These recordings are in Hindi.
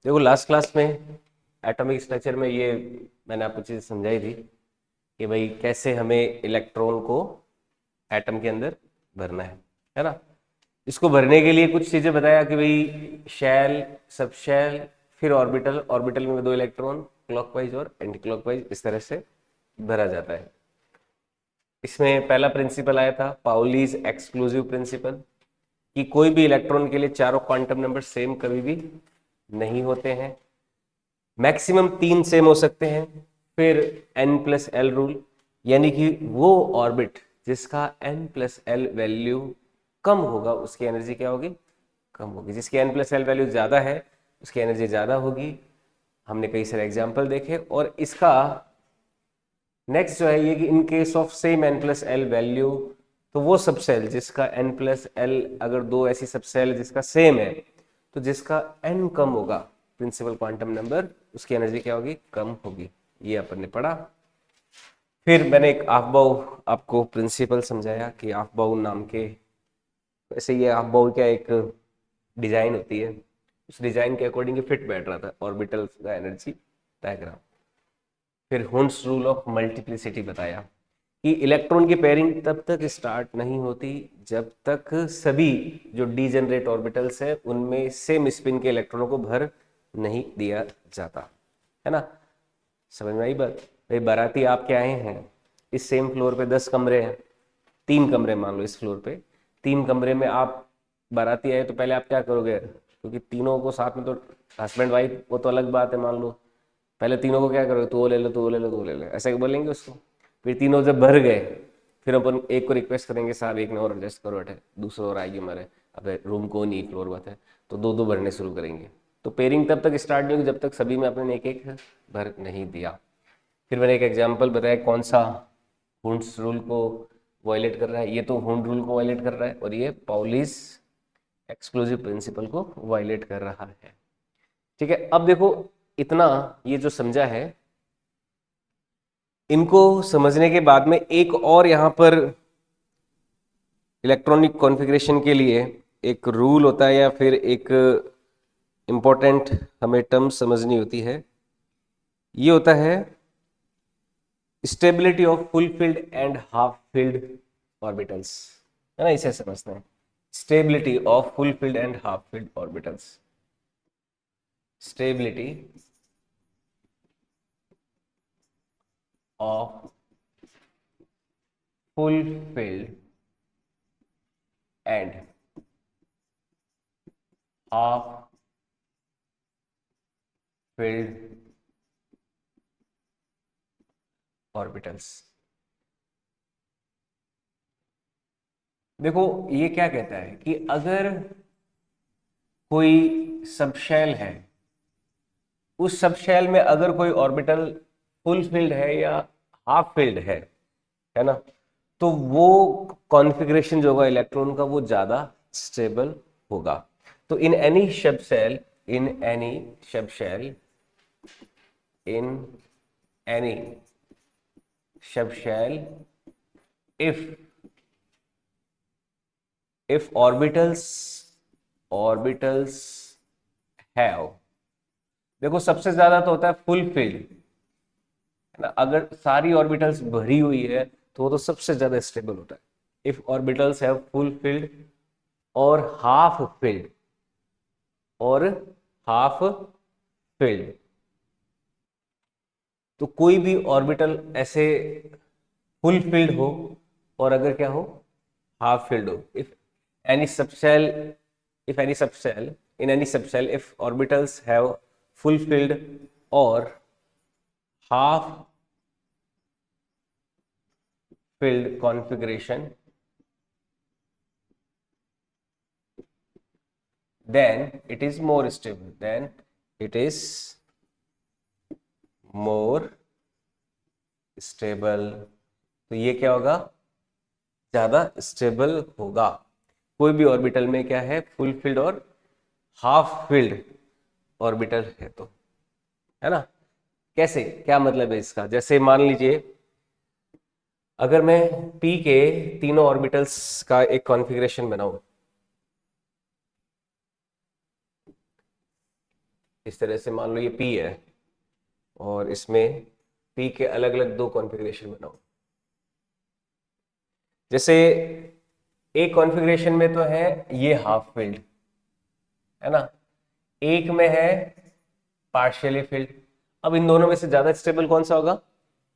देखो लास्ट क्लास में एटॉमिक स्ट्रक्चर में ये मैंने आपको चीज़ समझाई थी कि भाई कैसे हमें इलेक्ट्रॉन को एटम के अंदर भरना है ना। इसको भरने के लिए कुछ चीज़ें बताया कि भाई शेल, सब शेल, फिर ऑर्बिटल, ऑर्बिटल में दो इलेक्ट्रॉन क्लॉकवाइज और एंटी क्लॉकवाइज इस तरह से भरा जाता है। इसमें पहला प्रिंसिपल आया था पाउलीज एक्सक्लूसिव प्रिंसिपल कि कोई भी इलेक्ट्रॉन के लिए चारों क्वांटम नंबर सेम कभी भी नहीं होते हैं, मैक्सिमम 3 सेम हो सकते हैं। फिर n+l रूल, यानी कि वो ऑर्बिट जिसका n+l वैल्यू कम होगा उसकी एनर्जी क्या होगी, कम होगी। जिसकी n+l वैल्यू ज्यादा है उसकी एनर्जी ज्यादा होगी। हमने कई सारे एग्जाम्पल देखे। और इसका नेक्स्ट जो है ये कि in case of same n+l value, तो वो सब सेल जिसका n+l, अगर दो ऐसी सब सेल जिसका सेम है, तो जिसका n कम होगा प्रिंसिपल क्वांटम नंबर, उसकी एनर्जी क्या होगी, कम होगी। ये अपन ने पढ़ा। फिर मैंने एक आफ्बाउ आपको प्रिंसिपल समझाया कि आफ्बाउ नाम के, वैसे ये आफ्बाउ क्या एक डिजाइन होती है, उस डिजाइन के अकॉर्डिंग फिट बैठ रहा था ऑर्बिटल का एनर्जी डायग्राम। फिर हुंस रूल ऑफ मल्टीप्लिसिटी बताया कि इलेक्ट्रॉन की पेयरिंग तब तक स्टार्ट नहीं होती जब तक सभी जो डीजेनरेट ऑर्बिटल्स है उनमें सेम स्पिन के इलेक्ट्रॉनों को भर नहीं दिया जाता, है ना। समझ में आई बात। भाई बाराती आपके आए हैं, इस सेम फ्लोर पे 10 कमरे हैं, 3 कमरे मान लो इस फ्लोर पे, 3 कमरे में आप बाराती आए तो पहले आप क्या करोगे, क्योंकि तीनों को साथ में तो हस्बैंड वाइफ वो तो अलग बात है, मान लो पहले तीनों को क्या करोगे, तू वो ले लो, तू वो ले लो, तू वो ले लो, ऐसा बोलेंगे उसको। फिर तीनों जब भर गए फिर अपन एक को रिक्वेस्ट करेंगे साहब एक ने और एडजस्ट करो बैठे, दूसरा और आएगी हमारे, अब रूम को नहीं फ्लोर बात है, तो दो दो भरने शुरू करेंगे। तो पेयरिंग तब तक स्टार्ट नहीं होगी जब तक सभी में अपने एक एक भर नहीं दिया। फिर मैंने एक एग्जाम्पल बताया कौन सा हुंड्स रूल को वायलेट कर रहा है, ये तो हुंड रूल को वायलेट कर रहा है और ये पाउलीज एक्सक्लूसिव प्रिंसिपल को वायलेट कर रहा है। ठीक है, अब देखो इतना ये जो समझा है, इनको समझने के बाद में एक और यहां पर इलेक्ट्रॉनिक कॉन्फ़िगरेशन के लिए एक रूल होता है या फिर एक इंपॉर्टेंट हमें टर्म समझनी होती है, ये होता है stability of full filled and half filled orbitals, है ना। इसे समझते हैं, stability of full filled and half filled orbitals. Stability of full filled and half filled orbitals. देखो ये क्या कहता है कि अगर कोई सबशेल है, उस सबशेल में अगर कोई ऑर्बिटल फुल फील्ड है या हाफ फील्ड है ना, तो वो कॉन्फ़िगरेशन जो होगा इलेक्ट्रॉन का वो ज्यादा स्टेबल होगा। तो in any subshell, in any subshell, in any subshell, if orbitals have, देखो सबसे ज्यादा तो होता है फुल फील्ड, है ना। अगर सारी ऑर्बिटल्स भरी हुई है तो वो तो सबसे ज्यादा स्टेबल होता है। If orbitals have full field और हाफ फील्ड, और हाफ फील्ड, तो कोई भी ऑर्बिटल ऐसे फुल फील्ड हो और अगर क्या हो, हाफ filled हो, any subshell if any subshell in any subshell if orbitals have full filled or half filled configuration, then it is more stable, then it is more stable। तो ये क्या होगा, ज्यादा स्टेबल होगा। कोई भी ऑर्बिटल में क्या है, फुल फील्ड और हाफ फील्ड ऑर्बिटल है तो, है ना। कैसे, क्या मतलब है इसका, जैसे मान लीजिए अगर मैं p के तीनों ऑर्बिटल्स का एक कॉन्फ़िगरेशन बनाऊं, इस तरह से मान लो ये P है और इसमें P के अलग अलग दो कॉन्फ़िगरेशन बनाओ। जैसे एक कॉन्फ़िगरेशन में तो है ये हाफ फिल्ड, है ना, एक में है पार्शियली फिल्ड। अब इन दोनों में से ज्यादा स्टेबल कौन सा होगा?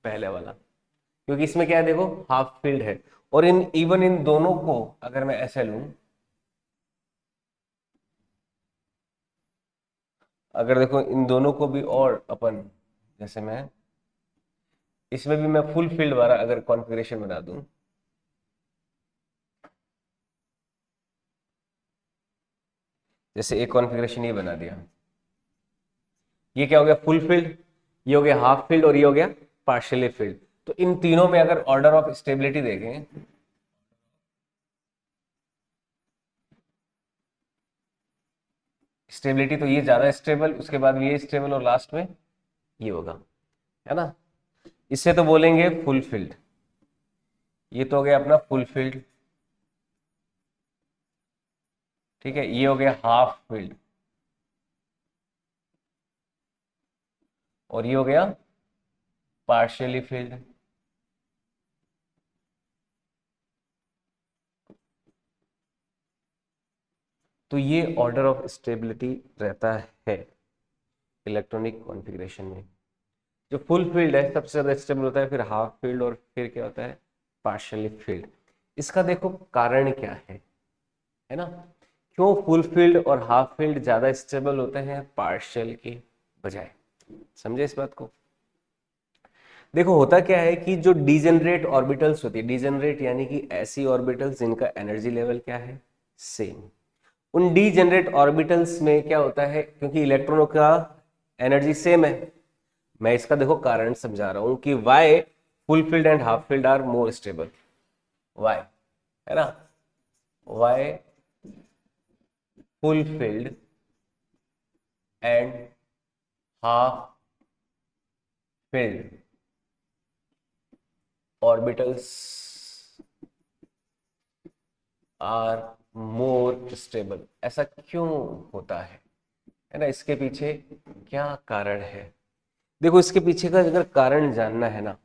पहले वाला, क्योंकि इसमें क्या है, देखो हाफ फील्ड है। और इन दोनों को अगर मैं ऐसे लूं, अगर देखो इन दोनों को भी और अपन, जैसे मैं इसमें भी मैं फुल फील्ड वाला अगर कॉन्फ़िगरेशन बना दूं, जैसे एक कॉन्फ़िगरेशन ये बना दिया, ये क्या हो गया? फुल फील्ड, ये हो गया हाफ फील्ड और ये हो गया पार्शियली फील्ड। तो इन तीनों में अगर ऑर्डर ऑफ स्टेबिलिटी देखें, स्टेबिलिटी तो ये ज्यादा स्टेबल, उसके बाद ये स्टेबल और लास्ट में ये होगा, है ना। इससे तो बोलेंगे फुल फील्ड। ये तो हो गया अपना फुल फील्ड, ठीक है। ये हो गया हाफ फील्ड और ये हो गया पार्शियली फील्ड। तो ये ऑर्डर ऑफ स्टेबिलिटी रहता है इलेक्ट्रॉनिक कॉन्फ़िगरेशन में। जो फुल फील्ड है सबसे ज्यादा स्टेबल होता है, फिर हाफ फील्ड और फिर क्या होता है? Partially field. इसका देखो कारण क्या है ना, क्यों फुल फील्ड और हाफ फील्ड ज्यादा स्टेबल होते हैं पार्शियल की बजाय? समझे इस बात को? देखो होता क्या है कि जो डीजेनरेट ऑर्बिटल्स होती है, डीजेनरेट यानी कि ऐसी ऑर्बिटल्स जिनका एनर्जी लेवल क्या है? सेम। उन डीजेनरेट ऑर्बिटल्स में क्या होता है, क्योंकि इलेक्ट्रॉनों का एनर्जी सेम है, मैं इसका देखो कारण समझा रहा हूं कि why full filled and half filled are more stable. Why, है ना, why full filled and half filled orbitals are more stable. ऐसा क्यों होता है ना, इसके पीछे क्या कारण है? देखो इसके पीछे का अगर कारण जानना है ना,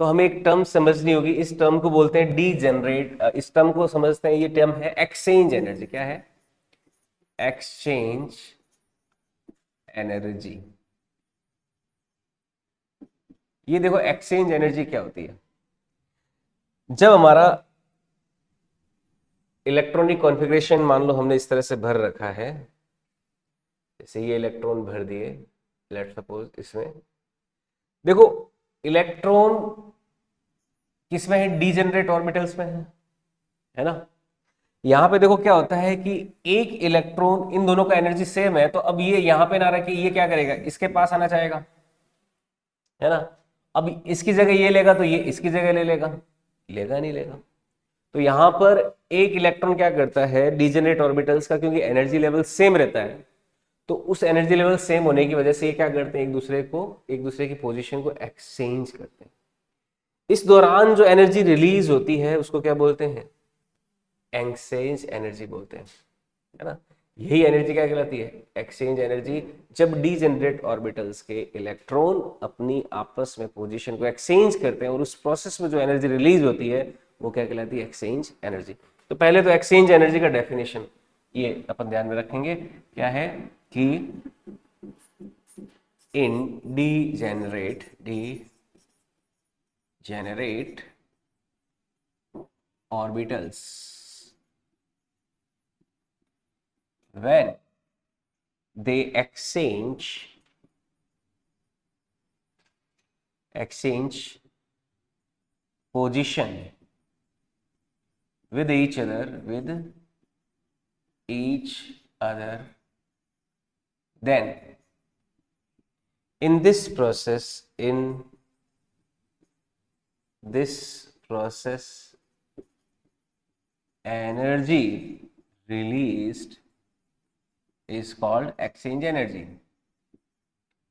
तो हमें एक टर्म समझनी होगी। इस टर्म को बोलते हैं डी जनरेट, इस टर्म को समझते हैं, ये टर्म है एक्सचेंज एनर्जी। क्या है? Exchange energy. ये देखो एक्सचेंज एनर्जी क्या होती है, जब हमारा इलेक्ट्रॉनिक कॉन्फ़िगरेशन मान लो हमने इस तरह से भर रखा है, जैसे ये इलेक्ट्रॉन भर दिए, लेट सपोज इसमें, देखो इलेक्ट्रॉन किसमें है? डीजेनरेट ऑर्बिटल्स में है ना। यहां पे देखो क्या होता है कि एक इलेक्ट्रॉन, इन दोनों का एनर्जी सेम है, तो अब ये यहां पे ना रखे, ये क्या करेगा? इसके पास आना चाहेगा, है ना। अब इसकी जगह ये लेगा तो ये इसकी जगह ले लेगा, लेगा नहीं लेगा। तो यहां पर एक इलेक्ट्रॉन क्या करता है डीजेनरेट ऑर्बिटल्स का, क्योंकि एनर्जी लेवल सेम रहता है, तो उस एनर्जी लेवल सेम होने की वजह से ये क्या करते हैं, एक दूसरे की पोजीशन को एक्सचेंज करते हैं। इस दौरान जो एनर्जी रिलीज होती है उसको क्या बोलते हैं? एक्सचेंज एनर्जी बोलते हैं, है ना। यही एनर्जी क्या कहलाती है? Exchange energy. जब डीजेनरेट ऑर्बिटल्स के इलेक्ट्रॉन अपनी आपस में पोजीशन को एक्सचेंज करते हैं और उस प्रोसेस में जो एनर्जी रिलीज होती है वो क्या कहलाती है? Exchange energy. तो पहले तो एक्सचेंज एनर्जी का डेफिनेशन ये अपन ध्यान में रखेंगे, क्या है कि in degenerate orbitals, when they exchange position with each other, then in this process energy released is called exchange energy.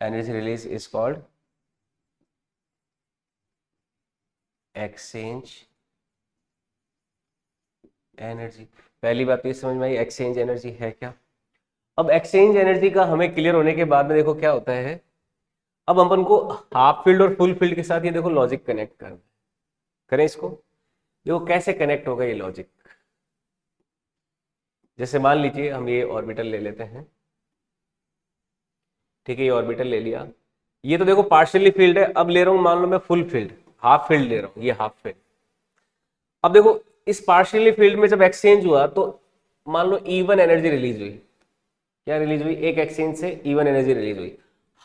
Energy release is called exchange energy. पहली बात तो ये समझ में आई एक्सचेंज एनर्जी है क्या। अब एक्सचेंज एनर्जी का हमें क्लियर होने के बाद में देखो क्या होता है, अब अपन को हाफ फील्ड और फुल फील्ड के साथ ये देखो लॉजिक कनेक्ट करें इसको। देखो कैसे कनेक्ट होगा ये लॉजिक। जैसे मान लीजिए हम ये ऑर्बिटल ले लेते हैं, ठीक है, ये ऑर्बिटल ले लिया, ये तो देखो पार्शियली फील्ड है। अब ले रहा हूं मान लो मैं फुल फील्ड, हाफ फील्ड ले रहा हूं, ये हाफ फील्ड। अब देखो इस पार्शियली फील्ड में जब एक्सचेंज हुआ तो मान लो E1 एनर्जी रिलीज हुई। क्या रिलीज हुई? एक एक्सचेंज से E1 एनर्जी रिलीज हुई।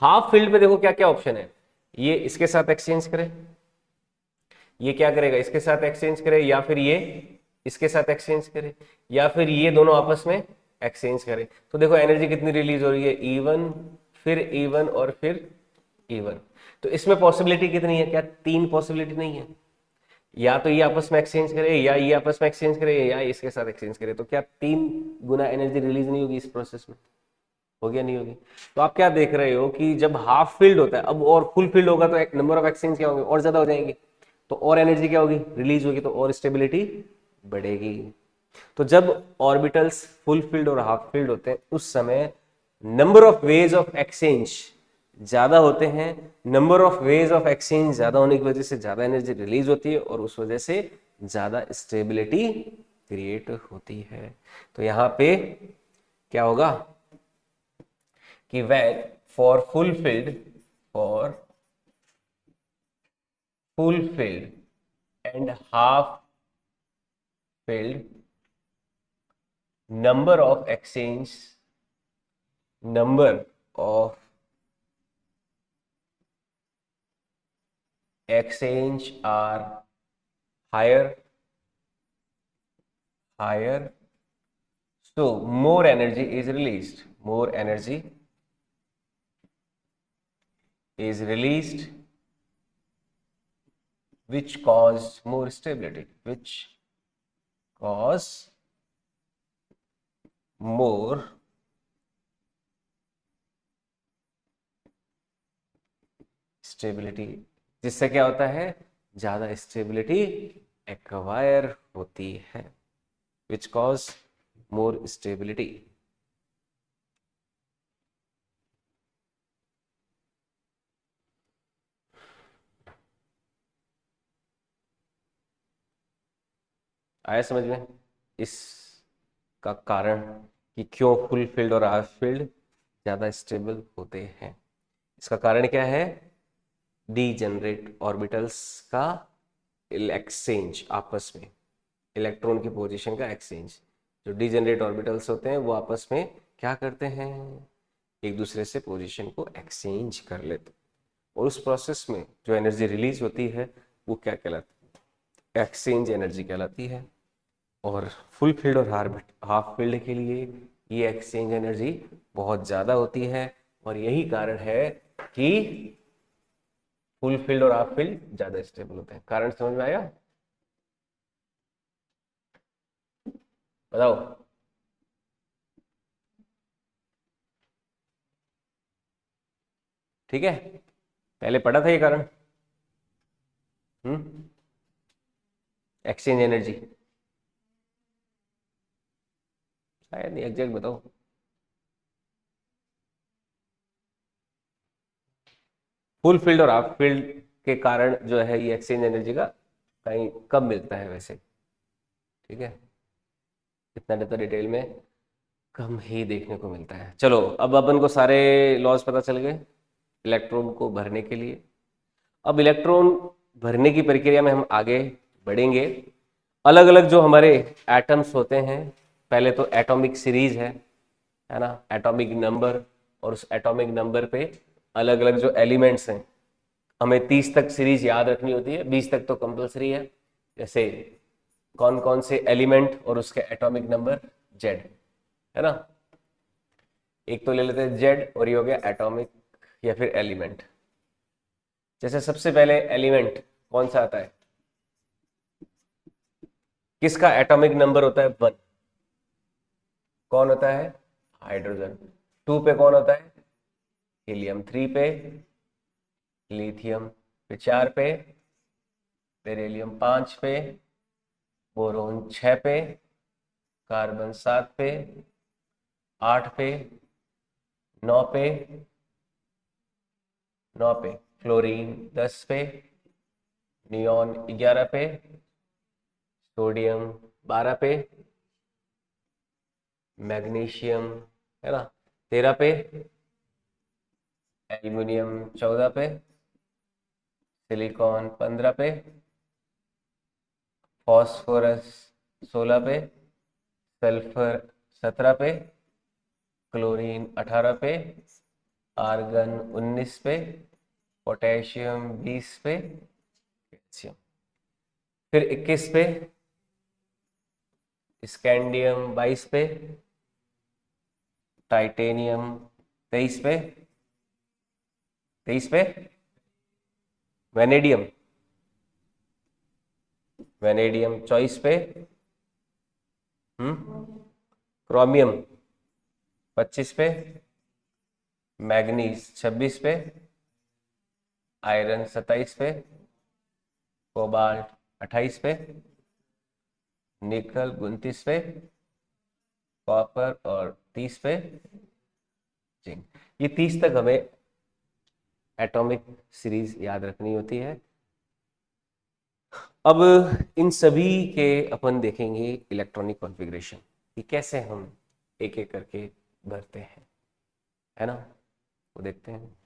हाफ फील्ड में देखो क्या क्या ऑप्शन है, ये इसके साथ एक्सचेंज करे, ये क्या करेगा, इसके साथ एक्सचेंज करे, या फिर ये इसके साथ एक्सचेंज करे, या फिर ये दोनों आपस में एक्सचेंज करे। तो देखो एनर्जी कितनी रिलीज हो रही है, E1 फिर E1 और फिर E1। तो इसमें पॉसिबिलिटी कितनी है? क्या 3 पॉसिबिलिटी नहीं है? या तो ये आपस में एक्सचेंज करे, या ये आपस में एक्सचेंज करे, या इसके साथ एक्सचेंज करे। तो क्या 3 गुना एनर्जी रिलीज नहीं होगी इस प्रोसेस में? होगी या नहीं होगी? तो आप क्या देख रहे हो कि जब हाफ फील्ड होता है, अब और फुल फील्ड होगा तो नंबर ऑफ एक्सचेंज क्या होंगे? और ज्यादा हो जाएंगे, तो और एनर्जी क्या होगी? रिलीज होगी, तो और स्टेबिलिटी बढ़ेगी। तो जब ऑर्बिटल्स फुल फील्ड और हाफ फील्ड होते हैं उस समय number of ways of exchange ज्यादा होते हैं। Number of ways of exchange ज्यादा होने की वजह से ज्यादा एनर्जी रिलीज होती है और उस वजह से ज्यादा स्टेबिलिटी क्रिएट होती है। तो यहां पे क्या होगा कि when for fulfilled and half filled number of exchange are higher, so more energy is released, which cause more stability, more stability, जिससे क्या होता है? ज्यादा स्टेबिलिटी एक्वायर होती है, विच कॉज मोर स्टेबिलिटी। आया समझ में इसका कारण कि क्यों फुल फील्ड और हाफ फील्ड ज्यादा स्टेबल होते हैं? इसका कारण क्या है? डीजेनरेट ऑर्बिटल्स का एक्सचेंज, आपस में इलेक्ट्रॉन की पोजीशन का एक्सचेंज। जो डीजेनरेट ऑर्बिटल्स होते हैं वो आपस में क्या करते हैं? एक दूसरे से पोजीशन को एक्सचेंज कर लेते हैं, और उस प्रोसेस में जो एनर्जी रिलीज होती है वो क्या कहलाती है? एक्सचेंज एनर्जी कहलाती है। और फुल फील्ड और हाफ फील्ड के लिए ये एक्सचेंज एनर्जी बहुत ज़्यादा होती है, और यही कारण है कि फुल फील्ड और हाफ फील्ड ज़्यादा स्टेबल होते हैं। कारण समझ में आया? बताओ। ठीक है, पहले पढ़ा था ये कारण। एक्सचेंज एनर्जी शायद नहीं, एग्जैक्ट बताओ। फुल फील्ड और हाफ फील्ड के कारण जो है ये एक्सचेंज एनर्जी का कहीं कम मिलता है वैसे। ठीक है, इतना तो डिटेल में कम ही देखने को मिलता है। चलो अब अपन को सारे लॉज पता चल गए इलेक्ट्रॉन को भरने के लिए। अब इलेक्ट्रॉन भरने की प्रक्रिया में हम आगे बढ़ेंगे। अलग अलग जो हमारे एटम्स होते हैं, पहले तो एटॉमिक सीरीज है ना, एटॉमिक नंबर, और उस एटॉमिक नंबर पे अलग अलग जो एलिमेंट्स हैं, हमें 30 तक सीरीज याद रखनी होती है, 20 तक तो कंपलसरी है। जैसे कौन कौन से एलिमेंट और उसके एटॉमिक नंबर जेड, है ना। एक तो ले लेते हैं जेड, और ये हो गया एटॉमिक या फिर एलिमेंट। जैसे सबसे पहले एलिमेंट कौन सा आता है? किसका एटॉमिक नंबर होता है 1? कौन होता है? हाइड्रोजन। 2 पे कौन होता है? हीलियम। 3 पे लिथियम। फिर 4 पे बेरिलियम। 5 पे बोरोन। 6 पे कार्बन। 7 पे, 8 पे 9 पे, 9 पे क्लोरीन, 10 पे नियॉन, 11 पे सोडियम, 12 पे मैग्नीशियम, है ना, 13 पे एल्युमिनियम, 14 पे सिलिकॉन, 15 पे फॉस्फोरस, 16 पे सल्फर, 17 पे क्लोरीन, 18 पे आर्गन, 19 पे पोटेशियम, 20 पे कैल्शियम, फिर 21 पे स्कैंडियम, 22 पे टाइटेनियम, 23 पे, 23 पे वेनेडियम, वेनेडियम 24 पे क्रोमियम, 25 पे मैग्नीज, 26 पे आयरन, 27 पे कोबाल्ट, 28 पे निकल, 29 पे कॉपर और 30 पे जिंक। ये 30 तक हमें एटॉमिक सीरीज याद रखनी होती है। अब इन सभी के अपन देखेंगे इलेक्ट्रॉनिक कॉन्फ़िगरेशन कि कैसे हम एक एक करके भरते हैं, है ना, वो देखते हैं।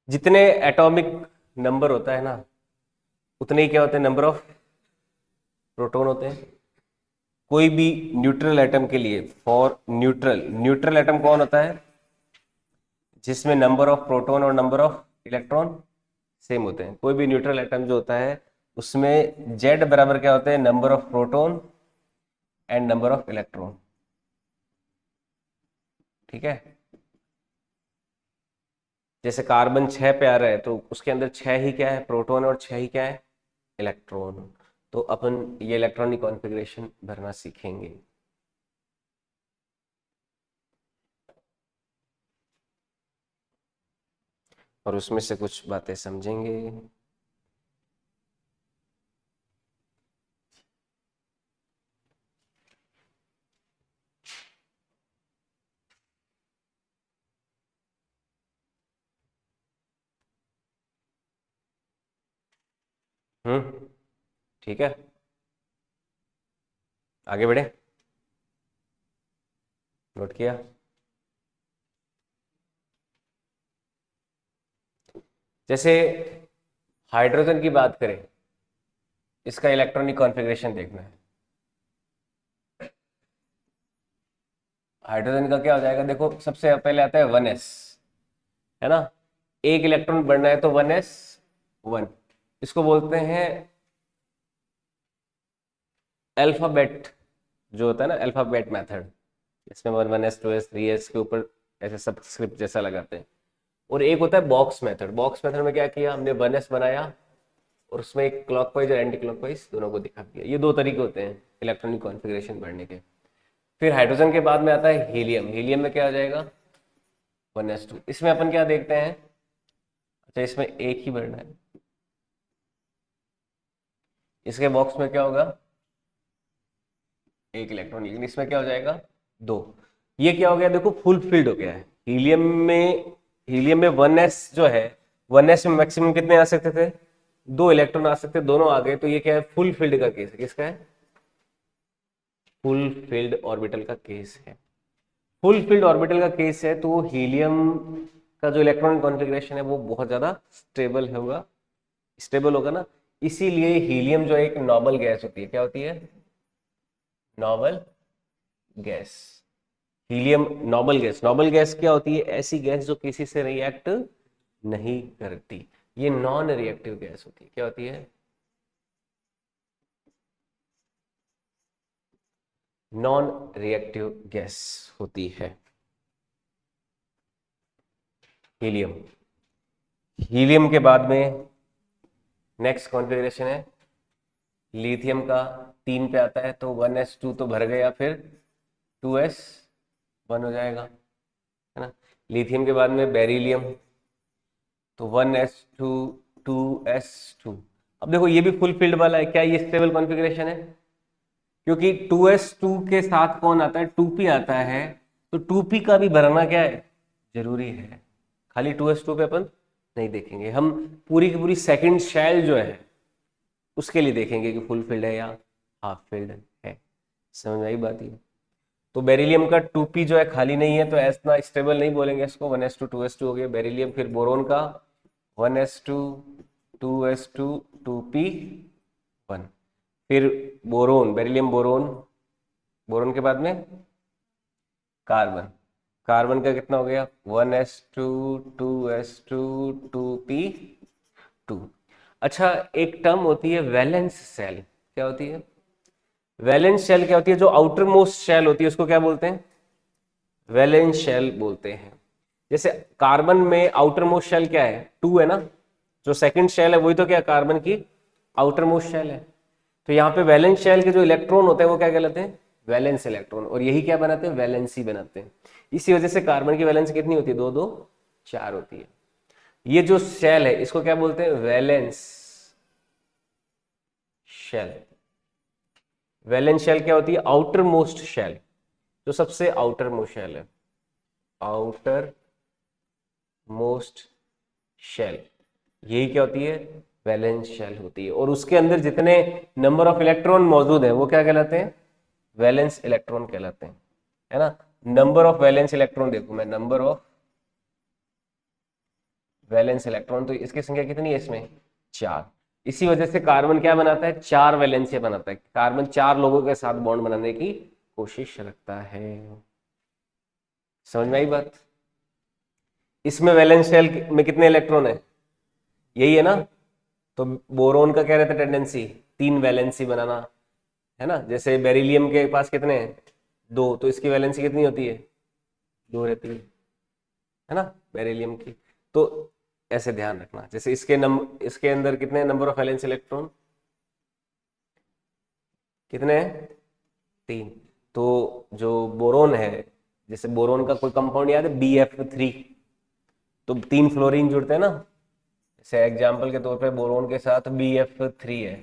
जितने एटॉमिक नंबर होता है ना, उतने ही क्या होते हैं, नंबर ऑफ प्रोटॉन होते हैं। कोई भी न्यूट्रल एटम के लिए, फॉर न्यूट्रल, न्यूट्रल एटम कौन होता है, जिसमें नंबर ऑफ प्रोटॉन और नंबर ऑफ इलेक्ट्रॉन सेम होते हैं। कोई भी न्यूट्रल एटम जो होता है उसमें जेड बराबर क्या होते हैं, number of proton and number of electron, ठीक है। जैसे कार्बन 6 पे आ रहा है तो उसके अंदर 6 ही क्या है, प्रोटॉन, और 6 ही क्या है, इलेक्ट्रॉन। तो अपन ये इलेक्ट्रॉनिक कॉन्फ़िगरेशन भरना सीखेंगे। और उसमें से कुछ बातें समझेंगे। ठीक है, आगे बढ़े, नोट किया। जैसे हाइड्रोजन की बात करें, इसका इलेक्ट्रॉनिक कॉन्फ़िगरेशन देखना है। हाइड्रोजन का क्या हो जाएगा, देखो सबसे पहले आता है 1s, है ना, एक इलेक्ट्रॉन बढ़ना है तो 1s1। इसको बोलते हैं अल्फाबेट, जो होता है ना अल्फाबेट मेथड, इसमें 1s 2s 3s के ऊपर ऐसे सबस्क्रिप्ट जैसा लगाते हैं। और एक होता है बॉक्स मेथड। बॉक्स मेथड में क्या किया हमने, 1s बनाया और उसमें एक क्लॉकवाइज और एंटी क्लॉकवाइज दोनों को दिखा दिया। ये दो तरीके होते हैं इलेक्ट्रॉनिक कॉन्फ़िगरेशन बढ़ने के। फिर हाइड्रोजन के बाद में आता है हीलियम। हीलियम में क्या आ जाएगा, 1s2। इसमें अपन क्या देखते हैं, अच्छा इसमें एक ही बढ़ना है, इसके बॉक्स में क्या होगा, एक इलेक्ट्रॉन, लेकिन इसमें क्या हो जाएगा, दो। ये क्या हो गया, देखो फुल फिल्ड हो गया है। हीलियम में 1s जो है, 1s में मैक्सिमम कितने आ सकते थे, दो इलेक्ट्रॉन आ सकते, दोनों आ गए। तो ये क्या है, फुल फिल्ड का केस है। किसका है, फुल फिल्ड ऑर्बिटल का केस है। फुल फिल्ड ऑर्बिटल का केस है तो हीलियम का जो इलेक्ट्रॉनिक कॉन्फ़िगरेशन है वो बहुत ज्यादा स्टेबल होगा, स्टेबल होगा ना। इसीलिए हीलियम जो एक नोबल गैस होती है, क्या होती है? Noble gas. Helium noble gas. Noble gas क्या होती है? ऐसी गैस जो किसी से रिएक्ट नहीं करती। ये नॉन रिएक्टिव गैस होती है। क्या होती है? नॉन रिएक्टिव गैस होती है हीलियम। हीलियम के बाद में नेक्स्ट कॉन्फ़िगरेशन है लिथियम का। 3 पे आता है तो 1s2 तो भर गया, फिर 2s1 हो जाएगा, है ना। लिथियम के बाद में बेरिलियम, तो 1s2 2s2। अब देखो ये भी फुल फील्ड वाला है, क्या ये स्टेबल कॉन्फ़िगरेशन है? क्योंकि 2s2 के साथ कौन आता है? 2p आता है, तो 2p का भी भरना क्या है? जरूरी है। खाली 2s2 पे अपन नहीं देखेंगे, हम पूरी की पूरी सेकंड शेल जो है उसके लिए देखेंगे कि फुल फील्ड है या हाफ फील्ड है। समझ में आई बात? ये तो बेरिलियम का 2p जो है खाली नहीं है, तो ऐसा स्टेबल नहीं बोलेंगे इसको। 1s2 2s2 हो गया बेरिलियम। फिर बोरोन का 1s2 2s2 2p1। फिर बोरोन, बेरिलियम बोरोन, बोरोन के बाद में कार्बन। कार्बन का कितना हो गया? 1s2 2s2 2p2। अच्छा, एक टर्म होती है वैलेंस शेल। क्या होती है वैलेंस शेल? क्या होती है? जो आउटर मोस्ट शेल होती है उसको क्या बोलते हैं? वैलेंस शेल बोलते हैं। जैसे कार्बन में आउटर मोस्ट शेल क्या है? 2 है ना। जो सेकंड शेल है वही तो क्या, कार्बन की आउटर मोस्ट शेल है। तो यहाँ पे वैलेंस शेल के जो इलेक्ट्रॉन होते हैं वो क्या कहलाते हैं? Valence electron. और यही क्या बनाते हैं? वैलेंसी बनाते हैं। इसी वजह से कार्बन की वैलेंस कितनी होती है? 2 2 4 होती है। ये जो शेल है इसको क्या बोलते हैं? Valence shell. वैलेंस शेल क्या होती है? आउटर मोस्ट शेल, जो सबसे आउटर मोस्ट शेल है, आउटर मोस्ट शेल, यही क्या होती है? वैलेंस शेल होती है। और उसके अंदर जितने नंबर ऑफ इलेक्ट्रॉन मौजूद है वो क्या कहलाते हैं? वैलेंस इलेक्ट्रॉन कहलाते हैं, है ना। नंबर ऑफ वैलेंस इलेक्ट्रॉन देखो मैं, नंबर ऑफ वैलेंस इलेक्ट्रॉन, तो इसकी संख्या कितनी है इसमें? 4। इसी वजह से कार्बन क्या बनाता है? 4 वैलेंसियां बनाता है। कार्बन 4 लोगों के साथ बॉन्ड बनाने की कोशिश रखता है। समझ में आई बात? इसमें वैलेंस शेल में कितने इलेक्ट्रॉन है? यही है ना। तो बोरोन का क्या रहता है टेंडेंसी? 3 वैलेंसी बनाना, है ना। जैसे बेरिलियम के पास कितने हैं? 2, तो इसकी वैलेंसी कितनी होती है? 2 रहती है ना बेरिलियम की। तो ऐसे ध्यान रखना। जैसे इसके अंदर कितने नंबर ऑफ वैलेंस इलेक्ट्रॉन? कितने हैं? 3। तो जो बोरोन है, जैसे बोरोन का कोई कंपाउंड याद है? BF3। तो 3 फ्लोरीन जुड़ते हैं ना। जैसे एग्जाम्पल के तौर पे बोरोन के साथ BF3 है,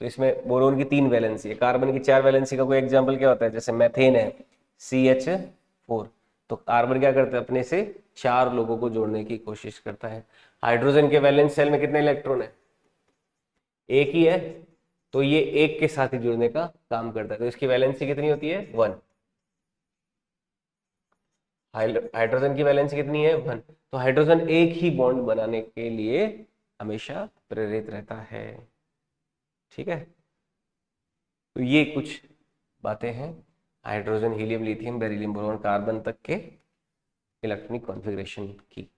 तो इसमें बोरोन की 3 वैलेंसी है। कार्बन की 4 वैलेंसी का कोई एग्जाम्पल क्या होता है? जैसे मेथेन है, CH4। तो कार्बन क्या करता है? अपने से 4 लोगों को जोड़ने की कोशिश करता है। हाइड्रोजन के वैलेंस शेल में कितने इलेक्ट्रॉन है? एक ही है, तो ये एक के साथ ही जुड़ने का काम करता है। तो इसकी वैलेंसी कितनी होती है? 1। हाइड्रोजन की वैलेंसी कितनी है? 1। तो हाइड्रोजन एक ही बॉन्ड बनाने के लिए हमेशा प्रेरित रहता है। ठीक है। तो ये कुछ बातें हैं hydrogen, helium, lithium, beryllium, boron, carbon तक के इलेक्ट्रॉनिक कॉन्फ़िगरेशन की।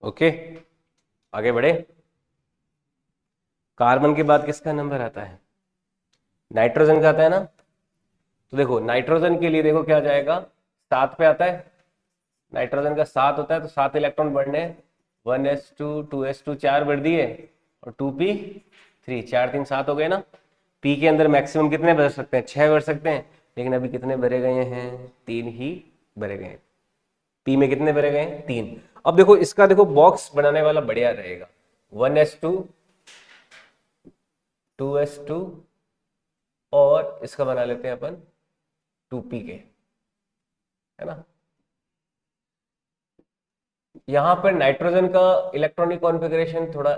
ओके, आगे बढ़े। कार्बन के बाद किसका नंबर आता है? नाइट्रोजन का आता है ना। तो देखो नाइट्रोजन के लिए देखो क्या जाएगा? 7 पे आता है। नाइट्रोजन का 7 होता है, तो 7 इलेक्ट्रॉन बढ़ने। 1s2 2s2 4 बढ़ दिए, और 2p3, 4 3 7 हो गए ना। पी के अंदर मैक्सिमम कितने भर सकते हैं? 6 भर सकते हैं, लेकिन अभी कितने भरे गए हैं? 3 ही भरे गए हैं। पी में कितने भरे गए हैं? 3। अब देखो इसका देखो बॉक्स बनाने वाला बढ़िया रहेगा। 1s2 2s2 और इसका बना लेते हैं अपन 2p के, है ना। यहां पर नाइट्रोजन का इलेक्ट्रॉनिक कॉन्फ़िगरेशन थोड़ा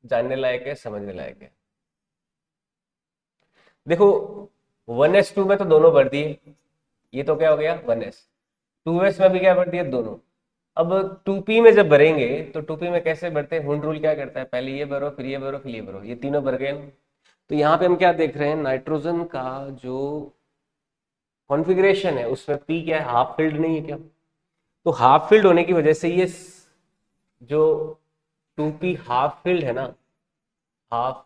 जानने लायक है, समझने लायक है। देखो 1s2 में तो दोनों भर दिए, ये तो क्या हो गया 1s, 2s में भी क्या भर दिए दोनों। अब 2p में जब भरेंगे तो 2p में कैसे भरते हैं, हुंड रूल क्या करता है, पहले ये भरो फिर ये भरो फिर ये भरो, ये तीनों भर गए ना। तो यहाँ पे हम क्या देख रहे हैं, नाइट्रोजन का जो कॉन्फ़िगरेशन है उसमें p क्या है, हाफ फिल्ड नहीं है क्या। तो हाफ फिल्ड होने की वजह से ये जो 2p हाफ फिल्ड है ना, हाफ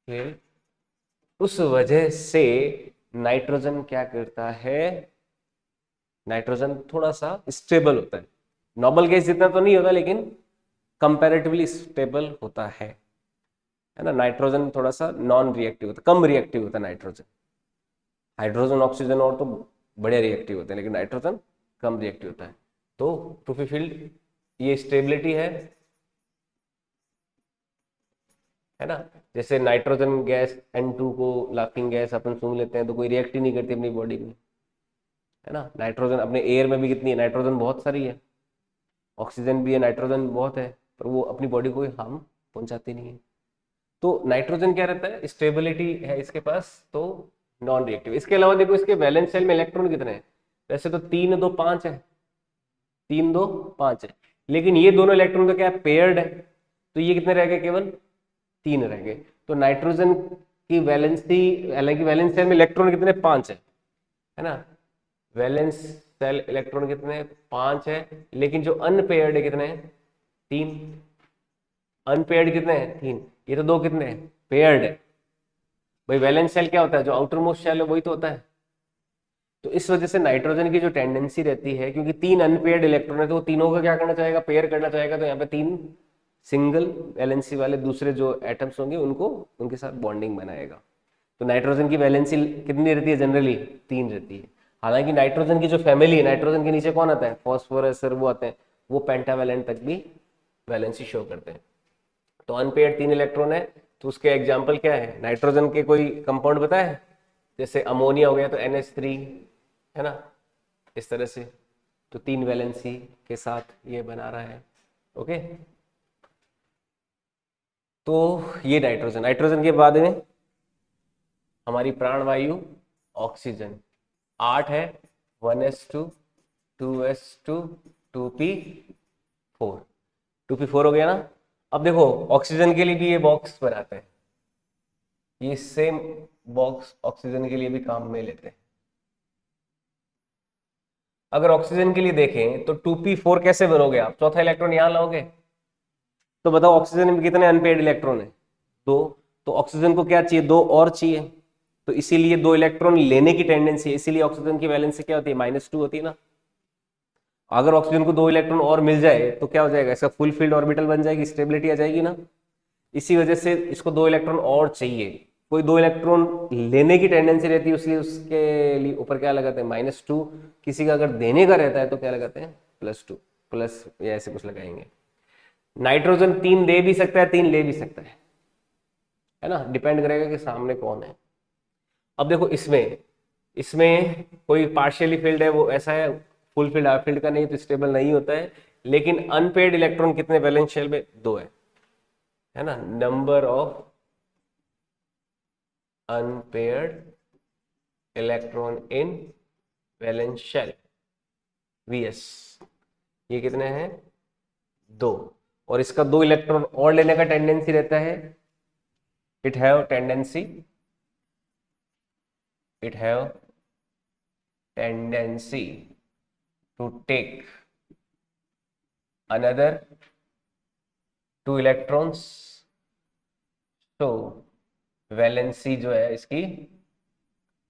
फिल्ड, उस वजह से नाइट्रोजन क्या करता है, नाइट्रोजन थोड़ा सा स्टेबल होता है। नॉर्मल गैस जितना तो नहीं होता लेकिन कंपैरेटिवली स्टेबल होता है ना। नाइट्रोजन थोड़ा सा नॉन रिएक्टिव होता है, कम रिएक्टिव होता है नाइट्रोजन। हाइड्रोजन ऑक्सीजन और तो बड़े रिएक्टिव होते हैं लेकिन नाइट्रोजन कम रिएक्टिव होता है। तो टूफी फील्ड ये स्टेबिलिटी है ना। जैसे नाइट्रोजन गैस N2 को लाफिंग गैस अपन सूंघ लेते हैं तो कोई रिएक्ट ही नहीं करती अपनी बॉडी में, है ना। नाइट्रोजन अपने एयर में भी कितनी है, नाइट्रोजन बहुत सारी है, ऑक्सीजन भी है, नाइट्रोजन बहुत है, पर वो अपनी बॉडी को हार्म पहुंचाती नहीं है। तो नाइट्रोजन क्या रहता है, स्टेबिलिटी है इसके पास, तो नॉन रिएक्टिव। इसके अलावा देखो इसके वैलेंस शेल में इलेक्ट्रॉन कितने हैं, वैसे तो 3 2 5 है, 3 2 5 है, लेकिन ये दोनों इलेक्ट्रॉन तो क्या पेयर्ड है, तो ये कितने रह गए, केवल 3 रह गए। तो नाइट्रोजन की वैलेंसी, हालांकि वैलेंस शेल में इलेक्ट्रॉन कितने 5 है ना। वैलेंस शेल इलेक्ट्रॉन कितने 5 है, लेकिन जो अनपेयर्ड है कितने हैं 3। अनपेयर्ड कितने हैं 3, ये तो दो कितने हैं पेयर्ड है। भाई वैलेंस शेल क्या होता है, जो आउटर मोस्ट शेल है वही तो होता है। तो इस वजह से नाइट्रोजन की जो टेंडेंसी रहती है, क्योंकि 3 अनपेयर्ड इलेक्ट्रॉन है तो वो तीनों का क्या करना चाहेगा, पेयर करना चाहेगा। तो यहाँ पे 3 सिंगल वैलेंसी वाले दूसरे जो एटम्स होंगे उनको, उनके साथ बॉन्डिंग बनाएगा। तो नाइट्रोजन की वैलेंसी कितनी रहती है, जनरली 3 रहती है। हालांकि नाइट्रोजन की जो फैमिली है, नाइट्रोजन के नीचे कौन आता है, फॉस्फोरस और वो आते हैं, वो पेंटावैलेंट तक भी वैलेंसी शो करते हैं। तो अनपेयर्ड 3 इलेक्ट्रॉन है, तो उसके एग्जाम्पल क्या है, नाइट्रोजन के कोई कंपाउंड पता है, जैसे अमोनिया हो गया तो NH3, है ना, इस तरह से। तो 3 वैलेंसी के साथ ये बना रहा है। ओके, तो ये नाइट्रोजन। नाइट्रोजन के बाद में हमारी प्राणवायु ऑक्सीजन 8 है, 1s2 2s2 2p4, 2p4 हो गया ना। अब देखो ऑक्सीजन के लिए भी ये बॉक्स बनाते हैं, ये सेम बॉक्स ऑक्सीजन के लिए भी काम में लेते हैं। अगर ऑक्सीजन के लिए देखें तो 2p4 कैसे बनोगे आप, चौथा इलेक्ट्रॉन यहां लाओगे, तो बताओ ऑक्सीजन में कितने अनपेयर्ड इलेक्ट्रॉन है, 2। तो ऑक्सीजन को क्या चाहिए, 2 और चाहिए, तो इसीलिए 2 इलेक्ट्रॉन लेने की टेंडेंसी है, इसीलिए ऑक्सीजन की वैलेंसी क्या होती है, -2 होती है ना। अगर ऑक्सीजन को 2 इलेक्ट्रॉन और मिल जाए तो क्या हो जाएगा, इसका फुल फील्ड ऑर्बिटल बन जाएगी, स्टेबिलिटी आ जाएगी ना। इसी वजह से इसको 2 इलेक्ट्रॉन और चाहिए। कोई 2 इलेक्ट्रॉन लेने की टेंडेंसी रहती है, उसलिए उसके लिए ऊपर क्या लगाते हैं, -2। किसी का अगर देने का रहता है तो क्या लगाते हैं, +2, प्लस या ऐसे कुछ लगाएंगे। नाइट्रोजन 3 दे भी सकता है, 3 ले भी सकता है ना, डिपेंड करेगा कि सामने कौन है। अब देखो इसमें इसमें कोई पार्शियली फील्ड है, वो ऐसा है, फुल फील्ड हाफ फील्ड का नहीं, तो स्टेबल नहीं होता है। लेकिन अनपेयर्ड इलेक्ट्रॉन कितने वैलेंस शेल में, 2 है ना। Number of unpaired electron in valence shell Vs, ये कितने हैं 2। और इसका 2 इलेक्ट्रॉन और लेने का टेंडेंसी रहता है, it have tendency to take another 2 electrons. तो वैलेंसी जो है इसकी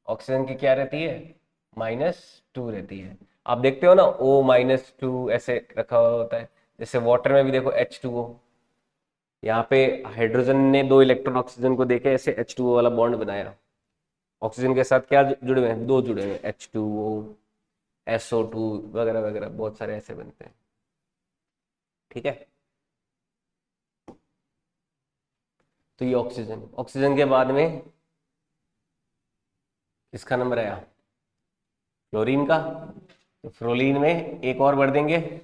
ऑक्सीजन की क्या रहती है, -2 रहती है। आप देखते हो ना O-2 ऐसे रखा हुआ होता है। जैसे वाटर में भी देखो H2O, यहाँ पे हाइड्रोजन ने 2 इलेक्ट्रॉन ऑक्सीजन को देके ऐसे H2O वाला बॉन्ड बनाया। ऑक्सीजन के साथ क्या जुड़े हुए हैं, 2 जुड़े हुए हैं, H2O SO2 वगैरह वगैरह, बहुत सारे ऐसे बनते हैं। ठीक है, तो ये ऑक्सीजन, ऑक्सीजन के बाद में किसका नंबर आया? फ्लोरीन का। तो फ्लोरीन में एक और बढ़ देंगे,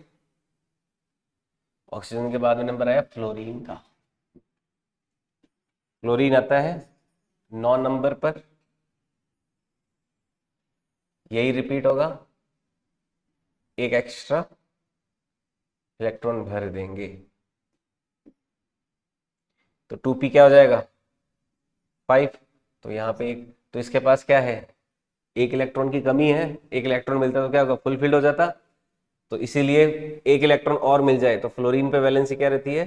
ऑक्सीजन के बाद में नंबर आया फ्लोरीन का। फ्लोरीन आता है 9 नंबर पर, यही रिपीट होगा, एक एक्स्ट्रा इलेक्ट्रॉन भर देंगे, तो 2p क्या हो जाएगा? 5। तो यहाँ पे एक, तो इसके पास क्या है? एक इलेक्ट्रॉन की कमी है, एक इलेक्ट्रॉन मिलता तो क्या होगा? फुलफिल्ड हो जाता। तो इसीलिए एक इलेक्ट्रॉन और मिल जाए तो फ्लोरीन पे वैलेंसी क्या रहती है?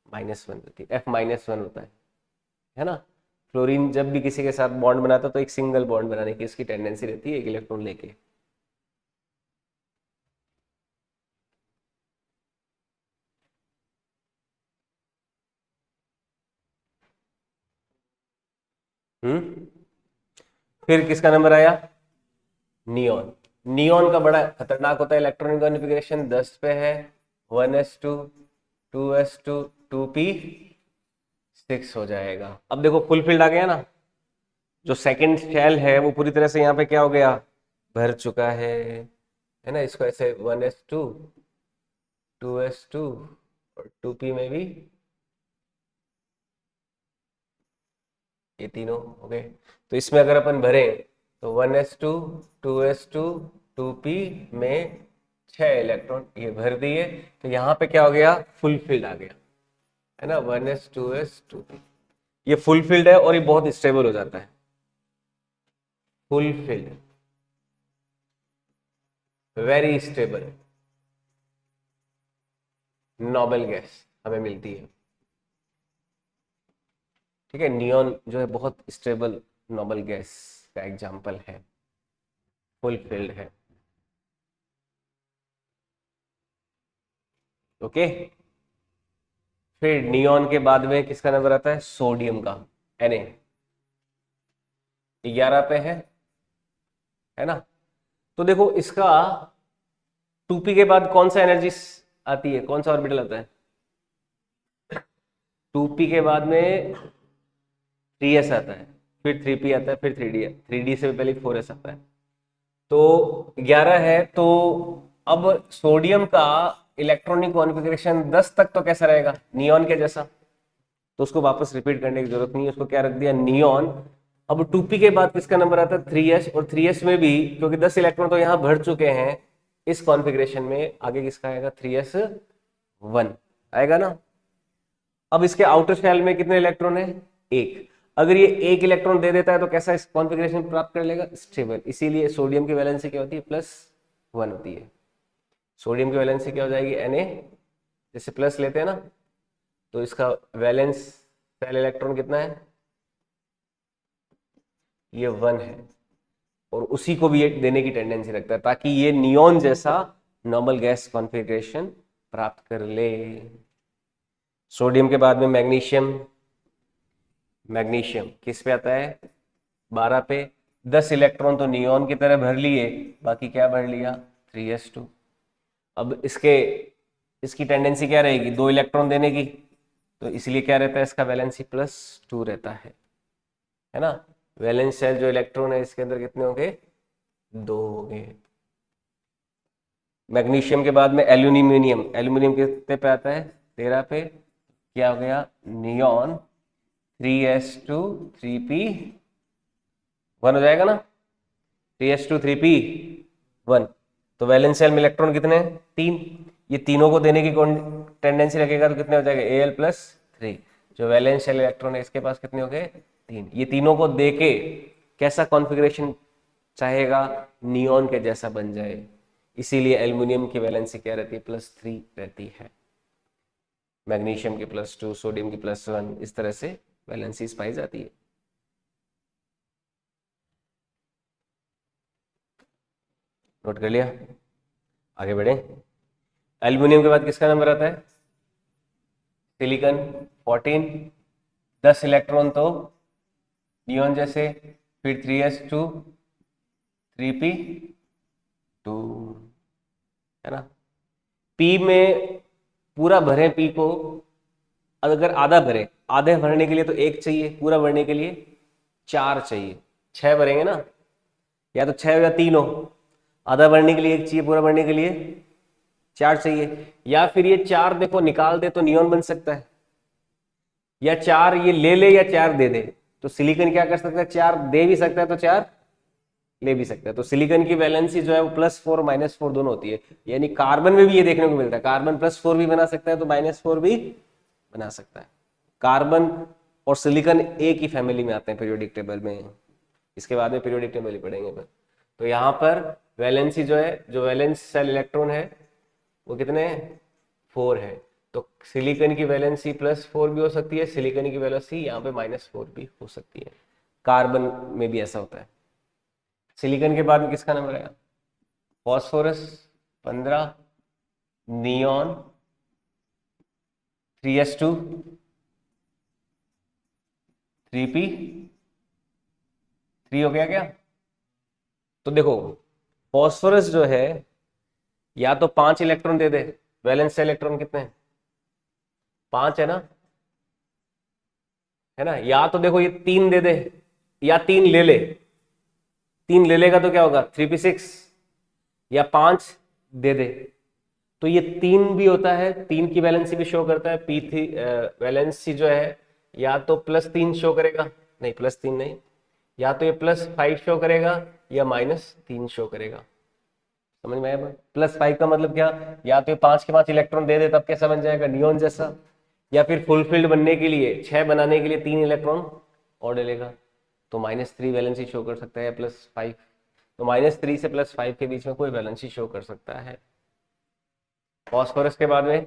-1 रहती है, F-1 होता है ना। फ्लोरीन जब भी किसी के साथ बॉन्ड बनाता है तो एक सिंगल बॉन्ड बनाने की इसकी टेंडेंसी रहती है, एक इलेक्ट्रॉन लेके। फिर किसका नंबर आया? नियॉन। नियॉन का बड़ा खतरनाक होता है इलेक्ट्रॉनिक कॉन्फ़िगरेशन, 10 पे है, 1s2 2s2 2p6 हो जाएगा। अब देखो फुलफिल्ड आ गया ना, जो सेकंड शेल है वो पूरी तरह से यहाँ पे क्या हो गया? भर चुका है ना। इसको ऐसे 1s2 2s2 और 2p में भी ये तीनों हो गए। तो इसमें अगर अपन भरें तो 1s2 2s2 2p में 6 इलेक्ट्रॉन ये भर दिए, तो यहाँ पे क्या हो गया? फुलफिल्ड आ गया, है ना, 1s 2s 2p। ये फुलफिल्ड है और ये बहुत स्टेबल हो जाता है। Fulfilled, very stable noble gas हमें मिलती है। ठीक है, नियॉन जो है बहुत स्टेबल नोबल गैस का एग्जाम्पल है, फुलफिल्ड है। ओके। फिर नियॉन के बाद में किसका नंबर आता है? सोडियम का, Na 11 पे है ना। तो देखो इसका 2p के बाद कौन सा एनर्जी आती है, कौन सा ऑर्बिटल आता है? 2p के बाद में 3s आता है, फिर 3p आता है, फिर 3d, 3d से पहले 4s आता है। तो 11 है, तो अब सोडियम का इलेक्ट्रॉनिक कॉन्फ़िगरेशन 10 तक तो कैसा रहेगा? नियॉन के जैसा। तो उसको वापस रिपीट करने की जरूरत नहीं है, उसको क्या रख दिया? नियॉन। अब 2p के बाद किसका नंबर आता है? 3s, और 3s में भी क्योंकि 10 इलेक्ट्रॉन तो यहाँ भर चुके हैं इस कॉन्फ़िगरेशन में, आगे किसका आएगा? 3s1 आएगा ना। अब इसके आउटर शेल में कितने इलेक्ट्रॉन है? एक। अगर ये एक इलेक्ट्रॉन दे देता है तो कैसा इस कॉन्फ़िगरेशन प्राप्त कर लेगा? स्टेबल। इसीलिए सोडियम की वैलेंसी क्या होती है? +1 होती है। सोडियम की वैलेंसी क्या हो जाएगी? Na, जैसे प्लस लेते हैं ना, तो इसका वैलेंस शेल इलेक्ट्रॉन कितना है? ये 1 है, और उसी को भी ये देने की टेंडेंसी रखता है ताकि ये नियॉन जैसा नॉर्मल गैस कॉन्फ़िगरेशन प्राप्त कर ले। सोडियम के बाद में मैग्नीशियम। मैग्नीशियम किस पे आता है? 12 पे। 10 इलेक्ट्रॉन तो नियॉन की तरह भर लिए, बाकी क्या भर लिया? 3s2। अब इसकी टेंडेंसी क्या रहेगी? 2 इलेक्ट्रॉन देने की, तो इसलिए क्या रहता है? इसका वैलेंसी +2 रहता है ना। वैलेंस शेल जो इलेक्ट्रॉन है इसके अंदर कितने होंगे? 2 होंगे। मैग्नीशियम के बाद में एल्यूमिनियम। एल्यूमिनियम कितने पे आता है? 13 पे। क्या हो गया? नियॉन 3s2 3p1 हो जाएगा ना। 3s2 3p1। तो वैलेंस शेल में इलेक्ट्रॉन कितने हैं? 3। ये तीनों को देने की टेंडेंसी रखेगा तो कितने हो जाएगा? Al+3। जो वैलेंस शेल इलेक्ट्रॉन है इसके पास कितने हो गए? 3। ये तीनों को देके कैसा कॉन्फ़िगरेशन चाहेगा? नियॉन के जैसा बन जाए। इसीलिए एल्युमिनियम की वैलेंसी क्या रहती है? +3 रहती है। मैग्नीशियम की +2, सोडियम की +1, इस तरह से वैलेंसीज पाई जाती है। नोट कर लिया? आगे बढ़े। एल्युमिनियम के बाद किसका नंबर आता है? सिलिकॉन 14। 10 इलेक्ट्रॉन तो नियॉन जैसे, फिर 3s2 3p2, है ना। पी में पूरा भरे, पी को अगर आधा भरे, आधे भरने के लिए तो 1 चाहिए, पूरा भरने के लिए 4 चाहिए। 6 भरेंगे ना, या तो 6 हो या 3 हो। आधा भरने के लिए 1 चाहिए, पूरा भरने के लिए 4 चाहिए। या फिर ये 4 देखो निकाल दे तो नियॉन बन सकता है, या 4 ये ले ले या 4 दे दे। तो सिलिकॉन क्या कर सकता है, 4 दे भी सकता है तो 4 ले भी सकता है। तो सिलिकॉन की वैलेंसी जो है वो +4 -4 दोनों होती है। यानी कार्बन में भी ये देखने को मिलता है, कार्बन +4 भी बना सकता है तो -4 भी बना सकता है। कार्बन और सिलिकॉन एक ही फैमिली में आते हैं पीरियोडिक टेबल में, इसके बाद में पीरियोडिक टेबल ही पढ़ेंगे अपन। तो यहाँ पर वैलेंसी जो है, जो वैलेंस सेल इलेक्ट्रॉन है वो कितने हैं, 4 है। तो सिलिकॉन की वैलेंसी +4 भी हो सकती है, सिलिकॉन की वैलेंसी यहाँ पे -4 भी हो सकती है। कार्बन में भी ऐसा होता है। सिलिकॉन के बाद में किसका नंबर आया, फॉस्फोरस 15, नियॉन 3s2 3p3 हो गया क्या। तो देखो फॉस्फोरस जो है या तो 5 इलेक्ट्रॉन दे दे, वैलेंस इलेक्ट्रॉन कितने हैं, 5 है ना, है ना। या तो देखो ये 3 दे दे या 3 ले ले, 3 ले लेगा तो क्या होगा 3p6, या 5 दे दे तो ये 3 भी होता है, 3 की वैलेंसी भी शो करता है। p3 वैलेंसी जो है या तो +3 शो करेगा, नहीं +3 नहीं, या तो ये +5 शो करेगा या -3 शो करेगा। समझ में आया बात। +5 का मतलब क्या, या तो ये 5 के 5 इलेक्ट्रॉन दे दे तब कैसा बन जाएगा, नियॉन जैसा, या फिर फुलफिल्ड बनने के लिए 6 बनाने के लिए 3 इलेक्ट्रॉन और डलेगा तो -3 वैलेंसी शो कर सकता है, +5। तो -3 से +5 के बीच में कोई वैलेंसी शो कर सकता है। फॉस्फोरस के बाद में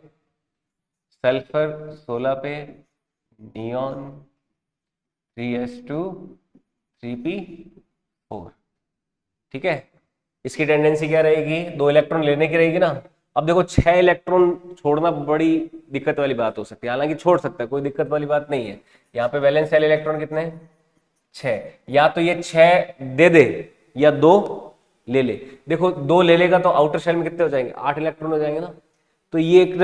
सल्फर 16 पे, नियॉन 3s2 3p4, ठीक है। इसकी टेंडेंसी क्या रहेगी, 2 इलेक्ट्रॉन लेने की रहेगी ना। अब देखो 6 इलेक्ट्रॉन छोड़ना बड़ी दिक्कत वाली बात हो सकती है, हालांकि छोड़ सकता है, कोई दिक्कत वाली बात नहीं है। यहाँ पे वैलेंस सेल इलेक्ट्रॉन कितने हैं, 6। या तो ये 6 दे दे या 2 ले ले। देखो 2 ले लेगा तो आउटर शेल में कितने हो जाएंगे, 8 इलेक्ट्रॉन हो जाएंगे ना। तो ये एक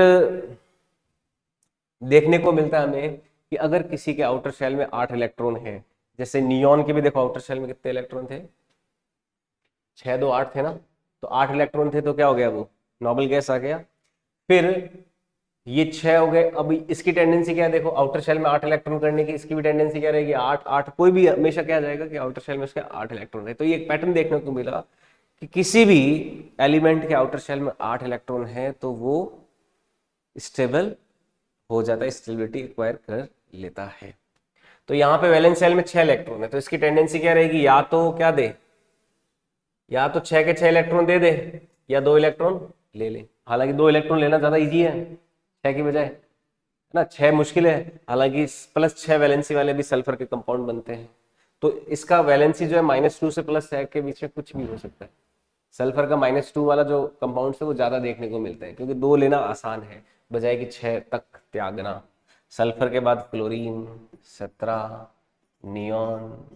देखने को मिलता है हमें कि अगर किसी के आउटर शेल में 8 इलेक्ट्रॉन है, जैसे नियॉन के भी देखो आउटर शेल में कितने इलेक्ट्रॉन थे, 6 2 8 थे ना। तो 8 इलेक्ट्रॉन थे तो क्या हो गया, वो नोबल गैस आ गया। फिर ये 6 हो गए। अब इसकी टेंडेंसी क्या है, देखो आउटर शेल में 8 इलेक्ट्रॉन करने की, इसकी भी टेंडेंसी क्या रहेगी, 8 8। कोई भी हमेशा क्या जाएगा कि आउटर शेल में उसके 8 इलेक्ट्रॉन है। तो ये एक पैटर्न देखने को मिला कि किसी भी एलिमेंट के आउटर शेल में 8 इलेक्ट्रॉन है तो वो स्टेबल हो जाता है, स्टेबिलिटी एक्वायर कर लेता है। तो यहाँ पे वैलेंस शेल में 6 इलेक्ट्रॉन है तो इसकी टेंडेंसी क्या रहेगी, या तो क्या दे, या तो 6 के 6 इलेक्ट्रॉन दे दे या 2 इलेक्ट्रॉन ले ले। हालांकि 2 इलेक्ट्रॉन लेना ज्यादा इजी है 6 की बजाय, है ना। 6 मुश्किल है, हालांकि +6 वैलेंसी वाले भी सल्फर के कंपाउंड बनते हैं। तो इसका वैलेंसी जो है -2 से +6 के बीच में कुछ भी हो सकता है। सल्फर का -2 वाला जो कंपाउंड है वो ज्यादा देखने को मिलता है, क्योंकि 2 लेना आसान है बजाय कि 6 तक त्यागना। सल्फर के बाद क्लोरीन 17, नियॉन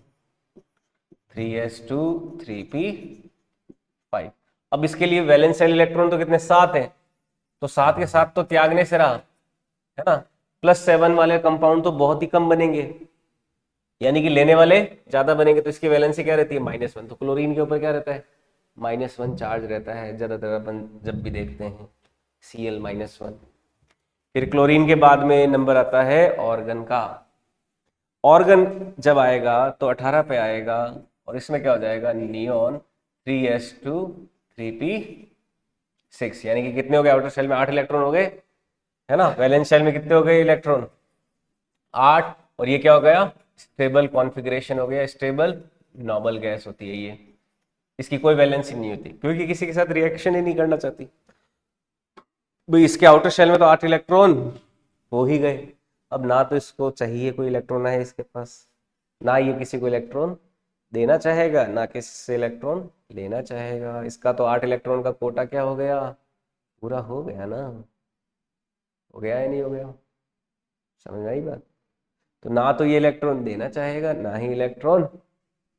3s2 3p5। अब इसके लिए वैलेंस शेल इलेक्ट्रॉन तो कितने, 7 हैं। तो 7 के साथ तो त्यागने से रहा, है ना। +7 वाले कंपाउंड तो बहुत ही कम बनेंगे, यानी कि लेने वाले ज्यादा बनेंगे। तो इसकी वैलेंसी क्या रहती है, -1। तो क्लोरीन के ऊपर क्या रहता है, -1 चार्ज रहता है ज्यादातर अपन जब भी देखते हैं, Cl-1। फिर क्लोरीन के बाद में नंबर आता है ऑर्गन का। ऑर्गन जब आएगा तो 18 पे आएगा और इसमें क्या हो जाएगा, नियॉन 3s2 3p6। यानी कि कितने हो गए, आउटर शेल में 8 इलेक्ट्रॉन हो गए, है ना। वैलेंस शेल में कितने हो गए इलेक्ट्रॉन, 8। और ये क्या हो गया, स्टेबल कॉन्फ़िगरेशन हो गया, स्टेबल नोबल गैस होती है ये। इसकी कोई वैलेंसी नहीं होती क्योंकि किसी के साथ रिएक्शन ही नहीं करना चाहती भाई। इसके आउटर शेल में तो 8 इलेक्ट्रॉन हो ही गए। अब ना तो इसको चाहिए कोई इलेक्ट्रॉन है इसके पास, ना ये किसी को इलेक्ट्रॉन देना चाहेगा, ना किसी से इलेक्ट्रॉन लेना चाहेगा। इसका तो 8 इलेक्ट्रॉन का कोटा क्या हो गया, पूरा हो गया ना। हो गया या नहीं हो गया, समझ आई बात। तो ना तो ये इलेक्ट्रॉन देना चाहेगा, ना ही इलेक्ट्रॉन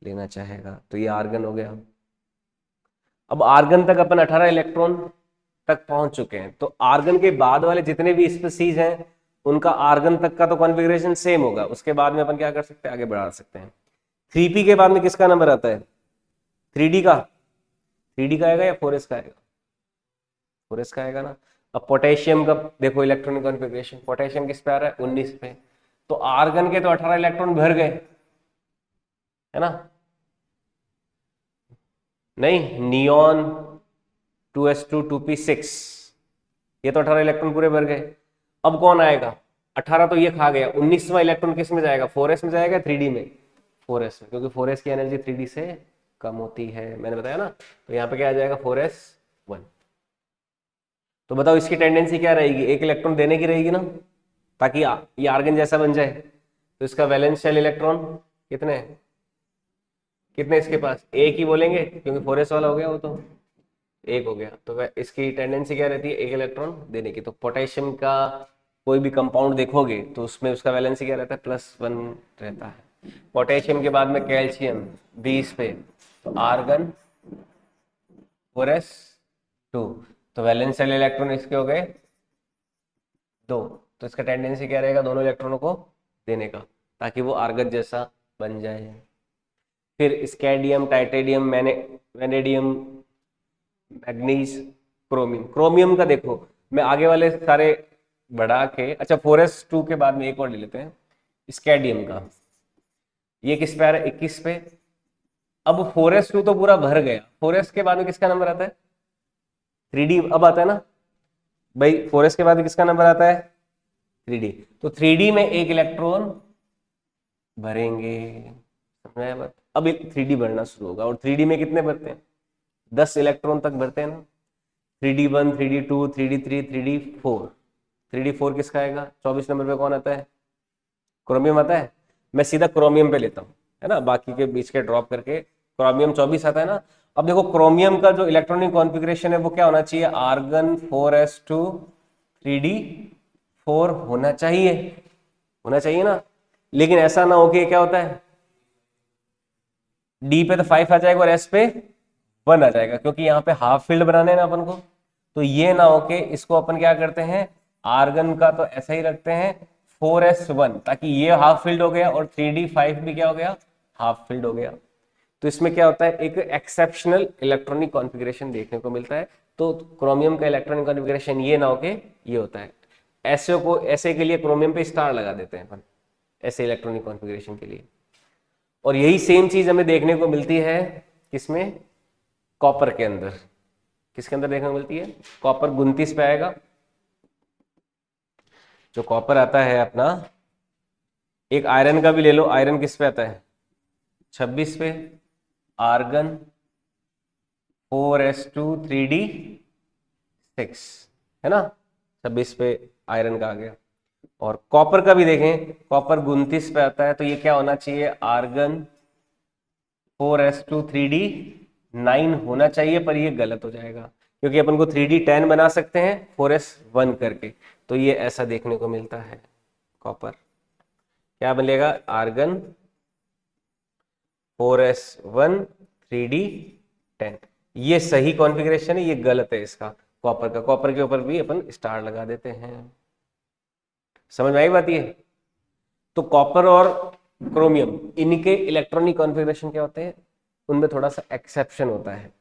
लेना चाहेगा। तो ये आर्गन हो गया। अब आर्गन तक अपन 18 इलेक्ट्रॉन तक पहुंच चुके हैं। तो आर्गन के बाद वाले जितने भी स्पीसीज हैं उनका आर्गन तक का तो कॉन्फ़िगरेशन सेम होगा, उसके बाद में अपन क्या कर सकते हैं, आगे बढ़ा सकते हैं। 3p के बाद में किसका नंबर आता है, 3d का, 3d का आएगा या 4s का आएगा, 4s का आएगा ना। अब पोटेशियम का देखो इलेक्ट्रॉनिक कॉन्फ़िगरेशन, पोटेशियम किस पे आ रहा है, 19 पे, तो आर्गन के तो 18 इलेक्ट्रॉन भर गए, है ना, नहीं, नियॉन 2s2 2p6, ये तो 18 इलेक्ट्रॉन पूरे भर गए। अब कौन आएगा, 18 तो ये खा गया, 19वां इलेक्ट्रॉन किस में जाएगा, 4s में जाएगा, 3d में, 4s में, क्योंकि 4s की एनर्जी 3d से कम होती है, मैंने बताया ना। तो यहाँ पे क्या आ जाएगा, 4s1। तो बताओ इसकी टेंडेंसी क्या रहेगी, एक इलेक्ट्रॉन देने की रहेगी ना, ताकि ये आर्गन जैसा बन जाए। तो इसका वैलेंस शेल इलेक्ट्रॉन कितने हैं, कितने इसके पास, एक ही बोलेंगे क्योंकि 4s वाला हो गया वो तो, एक हो गया। तो इसकी टेंडेंसी क्या रहती है, एक इलेक्ट्रॉन देने की। तो पोटेशियम का कोई भी कंपाउंड देखोगे तो उसमें उसका वैलेंसी क्या रहता है, +1 रहता है। पोटेशियम के बाद में कैल्शियम 20 पे, तो आर्गन 4s2, तो वैलेंस शेल इलेक्ट्रॉन इसके हो गए 2। तो इसका टेंडेंसी क्या रहेगा, दोनों इलेक्ट्रॉनों को देने का, ताकि वो आर्गन जैसा बन जाए। फिर scandium, titanium, मैनेडियम, manganese, chromium. Chromium का देखो, मैं आगे वाले सारे बढ़ा के, अच्छा 4s2 के बाद में एक और ले लेते हैं, स्कैंडियम का, ये किस पे आ रहा है, 21 पे। अब 4s2 तो पूरा भर गया, 4s के बाद में किसका नंबर आता है, 3d अब आता है ना भाई, 4s के बाद में किसका नंबर आता है, 3d। तो 3d में एक इलेक्ट्रॉन भरेंगे, समझ में आया बात? अब 3d भरना शुरू होगा, और 3d में कितने भरते हैं, 10 इलेक्ट्रॉन तक भरते हैं ना, 3d1 3d2 3d3 3d4, 3d4 किसका आएगा, 24 नंबर पे कौन आता है, क्रोमियम आता है। मैं सीधा क्रोमियम पे लेता हूँ, है ना, बाकी के बीच के ड्रॉप करके, क्रोमियम 24 आता है ना। अब देखो क्रोमियम का जो इलेक्ट्रॉनिक कॉन्फ़िगरेशन है वो क्या होना चाहिए, आर्गन 4s2 3d4 होना चाहिए, होना चाहिए ना। लेकिन ऐसा ना हो कि क्या होता है, डी पे तो 5 आ जाएगा और एस पे 1 आ जाएगा, क्योंकि यहाँ पे हाफ फील्ड बनाने हैं ना अपन को। तो ये ना हो के इसको अपन क्या करते हैं, आर्गन का तो ऐसा ही रखते हैं 4s1, ताकि ये हाफ फील्ड हो गया और 3d5 भी क्या हो गया, हाफ फील्ड हो गया। तो इसमें क्या होता है, एक एक्सेप्शनल इलेक्ट्रॉनिक कॉन्फ़िगरेशन देखने को मिलता है। तो क्रोमियम का इलेक्ट्रॉनिक कॉन्फ़िगरेशन ये ना हो के ये होता है। ऐसे को ऐसे के लिए क्रोमियम पे स्टार लगा देते हैं अपन, ऐसे इलेक्ट्रॉनिक कॉन्फ़िगरेशन के लिए। और यही सेम चीज हमें देखने को मिलती है किसमें, कॉपर के अंदर। किसके अंदर देखने को मिलती है, कॉपर 29 पे आएगा। जो कॉपर आता है अपना, एक आयरन का भी ले लो, आयरन किस पे आता है, 26 पे, आर्गन 4s2 3d6, है ना, 26 पे आयरन का आ गया। और कॉपर का भी देखें, कॉपर 29 पे आता है, तो ये क्या होना चाहिए, आर्गन 4s2 3d9 होना चाहिए, पर ये गलत हो जाएगा, क्योंकि अपन को 3d10 बना सकते हैं 4s1 करके। तो ये ऐसा देखने को मिलता है, कॉपर क्या बनेगा, आर्गन 4s1 3d10, ये सही कॉन्फ़िगरेशन है, ये गलत है इसका, कॉपर का। कॉपर के ऊपर भी अपन स्टार लगा देते हैं। समझ में आई बात ये? तो कॉपर और क्रोमियम, इनके इलेक्ट्रॉनिक कॉन्फ़िगरेशन क्या होते हैं, उनमें थोड़ा सा एक्सेप्शन होता है,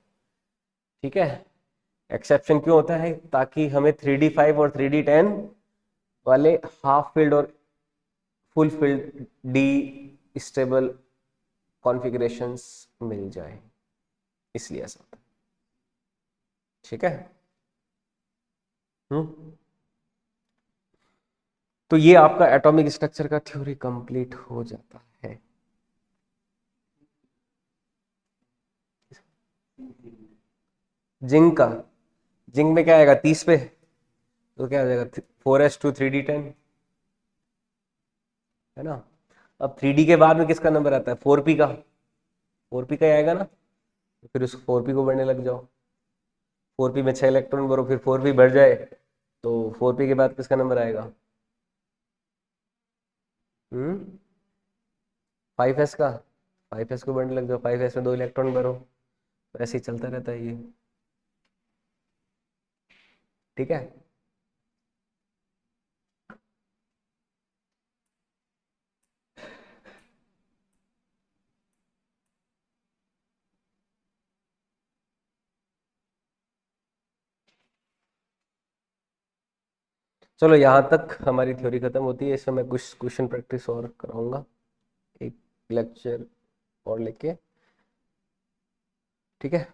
ठीक है। एक्सेप्शन क्यों होता है, ताकि हमें 3d5 और 3d10 वाले हाफ फील्ड और full filled d stable configurations मिल जाए, इसलिए ऐसा होता है, ठीक है। तो ये आपका एटॉमिक स्ट्रक्चर का थ्योरी कंप्लीट हो जाता है। जिंक का, जिंक में क्या आएगा, 30 पे, तो क्या आ जाएगा 4s2 3d10, है ना। अब 3d के बाद में किसका नंबर आता है, 4p का, 4p का ही आएगा ना। तो फिर उस 4p को बढ़ने लग जाओ, 4p में 6 इलेक्ट्रॉन भरो, फिर 4p बढ़ जाए, तो 4p के बाद किसका नंबर आएगा, 5s का, 5s को बढ़ने लग जाओ, 5s में 2 इलेक्ट्रॉन भरो, तो ऐसे ही चलता रहता है ये, ठीक है। चलो यहाँ तक हमारी थ्योरी खत्म होती है। इसमें मैं कुछ क्वेश्चन प्रैक्टिस और कराऊंगा एक लेक्चर और लेके, ठीक है।